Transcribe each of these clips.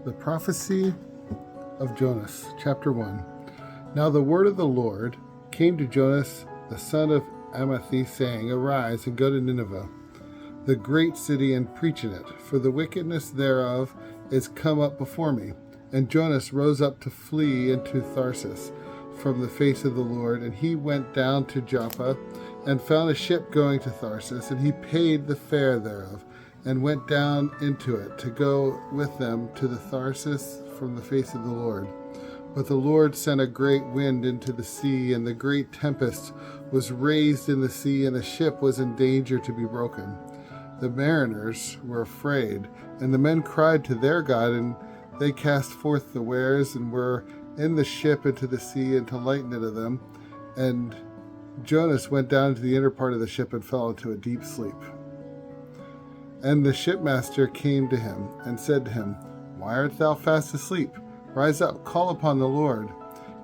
The prophecy of Jonas, chapter 1. Now the word of the Lord came to Jonas, the son of Amittai, saying, Arise and go to Nineveh, the great city, and preach in it, for the wickedness thereof is come up before me. And Jonas rose up to flee into Tarsus from the face of the Lord, and he went down to Joppa, and found a ship going to Tarsus, and he paid the fare thereof, and went down into it to go with them to the Tarsus from the face of the Lord. But the Lord sent a great wind into the sea, and the great tempest was raised in the sea, and the ship was in danger to be broken. The mariners were afraid, and the men cried to their God, and they cast forth the wares, and were in the ship into the sea, and to lighten it of them. And Jonas went down into the inner part of the ship, and fell into a deep sleep. And the shipmaster came to him, and said to him, Why art thou fast asleep? Rise up, call upon the Lord,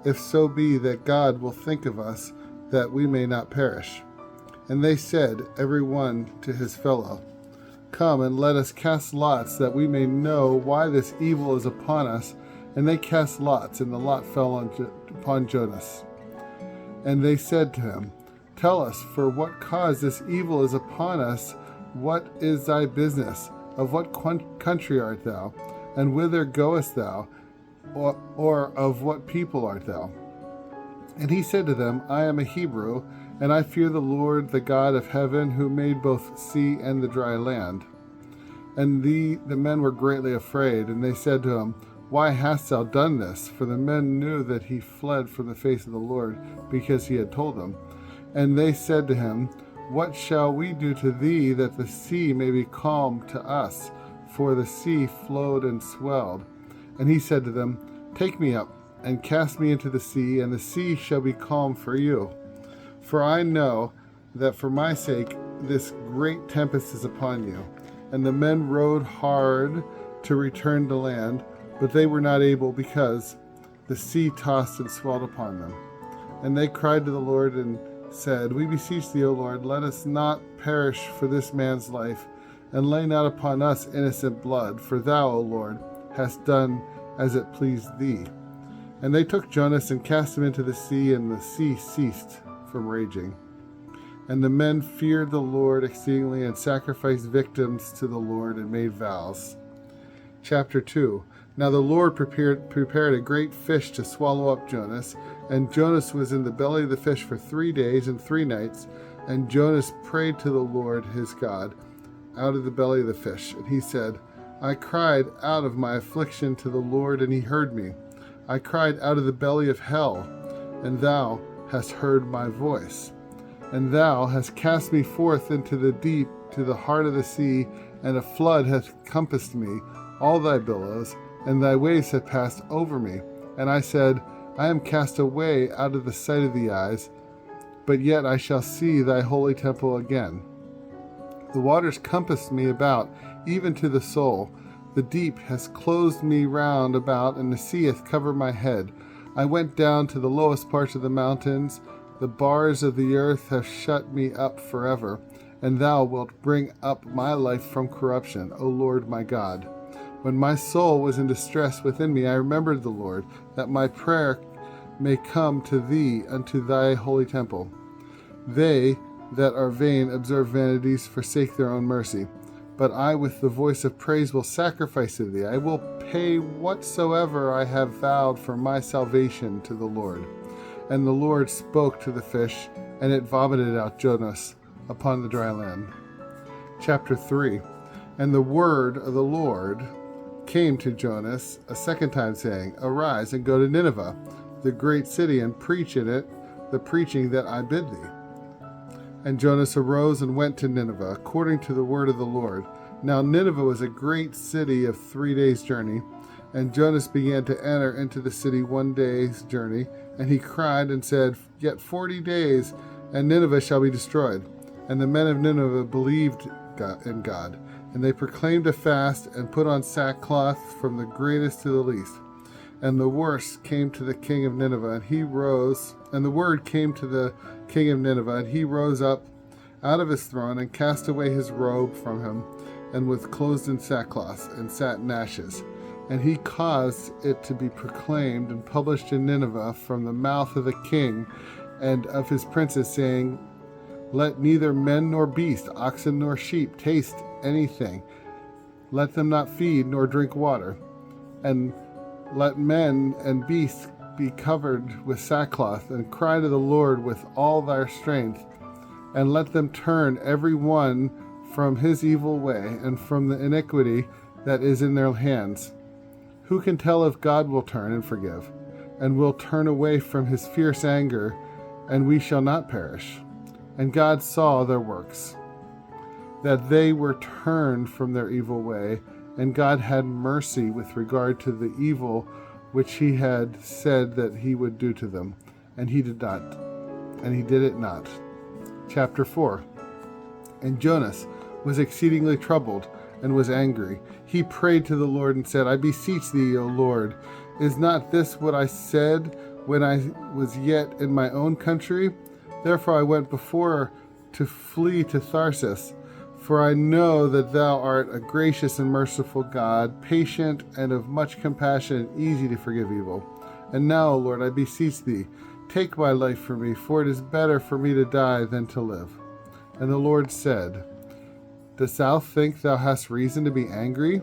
if so be that God will think of us, that we may not perish. And they said, every one to his fellow, Come, and let us cast lots, that we may know why this evil is upon us. And they cast lots, and the lot fell upon Jonas. And they said to him, Tell us, for what cause this evil is upon us? What is thy business? Of what country art thou? And whither goest thou? Or of what people art thou? And he said to them, I am a Hebrew, and I fear the Lord, the God of heaven, who made both sea and the dry land. And the men were greatly afraid, and they said to him, Why hast thou done this? For the men knew that he fled from the face of the Lord, because he had told them. And they said to him, What shall we do to thee, that the sea may be calm to us? For the sea flowed and swelled. And he said to them, Take me up, and cast me into the sea, and the sea shall be calm for you. For I know that for my sake this great tempest is upon you. And the men rowed hard to return to land, but they were not able, because the sea tossed and swelled upon them. And they cried to the Lord and said, We beseech thee, O Lord, let us not perish for this man's life, and lay not upon us innocent blood, for thou, O Lord, hast done as it pleased thee. And they took Jonas and cast him into the sea, and the sea ceased from raging. And the men feared the Lord exceedingly, and sacrificed victims to the Lord, and made vows. Chapter 2. Now the Lord prepared a great fish to swallow up Jonas, and Jonas was in the belly of the fish for 3 days and 3 nights. And Jonas prayed to the Lord his God out of the belly of the fish. And he said, I cried out of my affliction to the Lord, and he heard me. I cried out of the belly of hell, and thou hast heard my voice. And thou hast cast me forth into the deep, to the heart of the sea, and a flood hath compassed me, all thy billows, and thy waves have passed over me. And I said, I am cast away out of the sight of the eyes, but yet I shall see thy holy temple again. The waters compassed me about, even to the soul. The deep has closed me round about, and the sea hath covered my head. I went down to the lowest parts of the mountains. The bars of the earth have shut me up forever, and thou wilt bring up my life from corruption, O Lord my God. When my soul was in distress within me, I remembered the Lord, that my prayer may come to thee unto thy holy temple. They that are vain observe vanities, forsake their own mercy. But I with the voice of praise will sacrifice to thee. I will pay whatsoever I have vowed for my salvation to the Lord. And the Lord spoke to the fish, and it vomited out Jonas upon the dry land. Chapter 3. And the word of the Lord came to Jonas a second time, saying, Arise and go to Nineveh, the great city, and preach in it the preaching that I bid thee. And Jonas arose and went to Nineveh, according to the word of the Lord. Now Nineveh was a great city of 3 days' journey. And Jonas began to enter into the city 1 day's journey. And he cried and said, Yet 40 days, and Nineveh shall be destroyed. And the men of Nineveh believed in God. And they proclaimed a fast, and put on sackcloth from the greatest to the least. And the worst came to the king of Nineveh, and he rose. And the word came to the king of Nineveh, and he rose up out of his throne, and cast away his robe from him, and was clothed in sackcloth, and sat in ashes. And he caused it to be proclaimed and published in Nineveh from the mouth of the king and of his princes, saying, Let neither men nor beast, oxen nor sheep, taste anything. Let them not feed nor drink water. And let men and beasts be covered with sackcloth, and cry to the Lord with all their strength. And let them turn every one from his evil way, and from the iniquity that is in their hands. Who can tell if God will turn and forgive, and will turn away from his fierce anger, and we shall not perish? And God saw their works, that they were turned from their evil way, and God had mercy with regard to the evil which he had said that he would do to them. And he did it not. Chapter 4. And Jonas was exceedingly troubled, and was angry. He prayed to the Lord and said, I beseech thee, O Lord, is not this what I said when I was yet in my own country? Therefore I went before to flee to Tarsus, for I know that thou art a gracious and merciful God, patient and of much compassion, and easy to forgive evil. And now, O Lord, I beseech thee, take my life from me, for it is better for me to die than to live. And the Lord said, Dost thou think thou hast reason to be angry?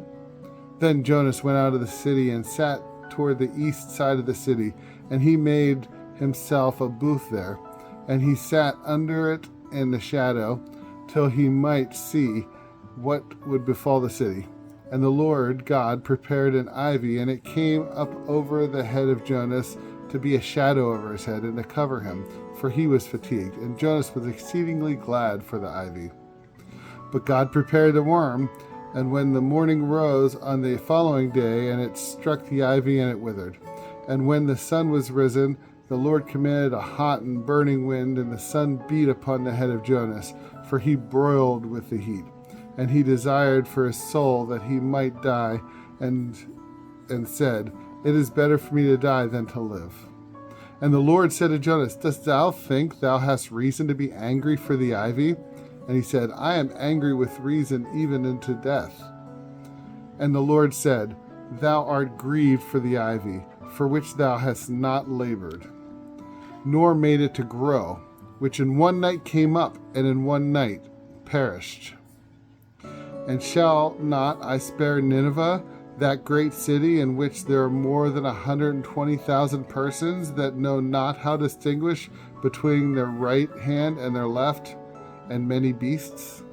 Then Jonas went out of the city and sat toward the east side of the city, and he made himself a booth there. And he sat under it in the shadow, till he might see what would befall the city. And the Lord God prepared an ivy, and it came up over the head of Jonas to be a shadow over his head, and to cover him, for he was fatigued. And Jonas was exceedingly glad for the ivy. But God prepared a worm, and when the morning rose on the following day, and it struck the ivy, and it withered. And when the sun was risen, the Lord commanded a hot and burning wind, and the sun beat upon the head of Jonas, for he broiled with the heat. And he desired for his soul that he might die, and said, It is better for me to die than to live. And the Lord said to Jonas, Dost thou think thou hast reason to be angry for the ivy? And he said, I am angry with reason even unto death. And the Lord said, Thou art grieved for the ivy, for which thou hast not labored, nor made it to grow, which in one night came up, and in one night perished. And shall not I spare Nineveh, that great city in which there are more than 120,000 persons that know not how to distinguish between their right hand and their left, and many beasts?